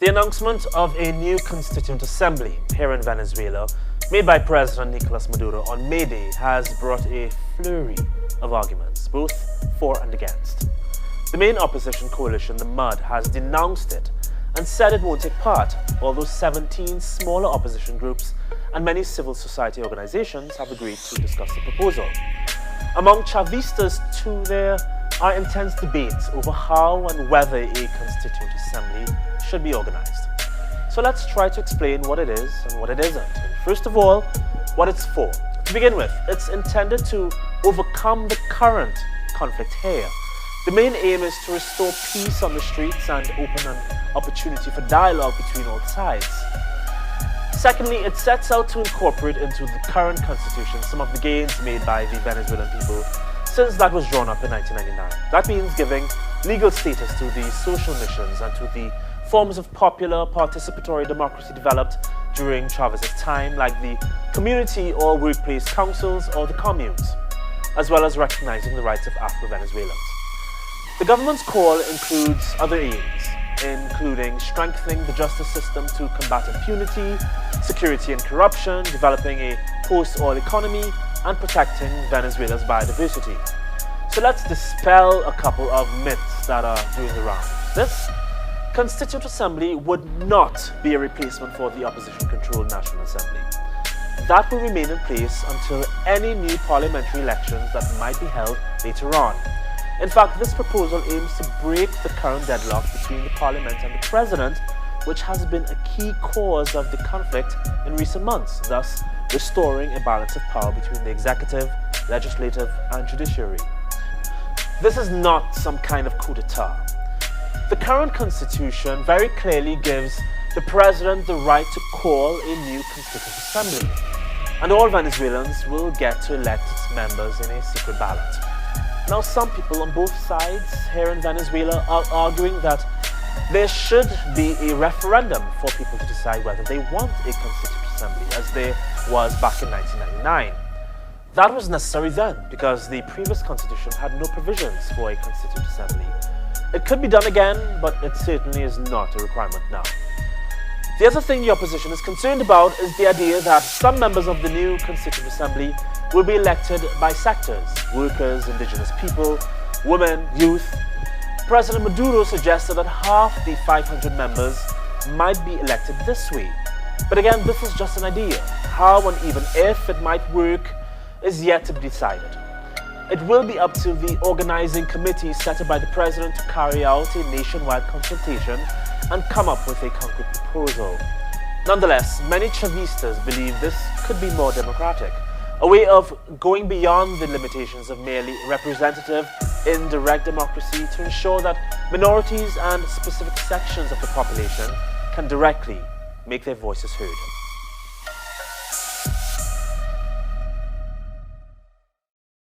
The announcement of a new Constituent Assembly here in Venezuela, made by President Nicolas Maduro on May Day, has brought a flurry of arguments, both for and against. The main opposition coalition, the MUD, has denounced it and said it won't take part, although 17 smaller opposition groups and many civil society organizations have agreed to discuss the proposal. Among Chavistas too, there are intense debates over how and whether a Constituent Assembly should be organized. So let's try to explain what it is and what it isn't. And first of all, what it's for. To begin with, it's intended to overcome the current conflict here. The main aim is to restore peace on the streets and open an opportunity for dialogue between all sides. Secondly, it sets out to incorporate into the current constitution some of the gains made by the Venezuelan people since that was drawn up in 1999. That means giving legal status to the social missions and to the forms of popular participatory democracy developed during Chavez's time, like the community or workplace councils or the communes, as well as recognizing the rights of Afro-Venezuelans. The government's call includes other aims, including strengthening the justice system to combat impunity, security and corruption, developing a post-oil economy, and protecting Venezuela's biodiversity. So let's dispel a couple of myths that are doing the rounds. This Constituent Assembly would not be a replacement for the opposition-controlled National Assembly. That will remain in place until any new parliamentary elections that might be held later on. In fact, this proposal aims to break the current deadlock between the Parliament and the President, which has been a key cause of the conflict in recent months, thus restoring a balance of power between the executive, legislative, and judiciary. This is not some kind of coup d'etat. The current constitution very clearly gives the president the right to call a new Constituent Assembly, and all Venezuelans will get to elect its members in a secret ballot. Now, some people on both sides here in Venezuela are arguing that there should be a referendum for people to decide whether they want a Constituent Assembly, as there was back in 1999. That was necessary then, because the previous constitution had no provisions for a Constituent Assembly. It could be done again, but it certainly is not a requirement now. The other thing the opposition is concerned about is the idea that some members of the new Constituent Assembly will be elected by sectors: workers, indigenous people, women, youth. President Maduro suggested that half the 500 members might be elected this way. But again, this is just an idea. How and even if it might work is yet to be decided. It will be up to the organizing committee set up by the president to carry out a nationwide consultation and come up with a concrete proposal. Nonetheless, many Chavistas believe this could be more democratic, a way of going beyond the limitations of merely representative, indirect democracy to ensure that minorities and specific sections of the population can directly make their voices heard.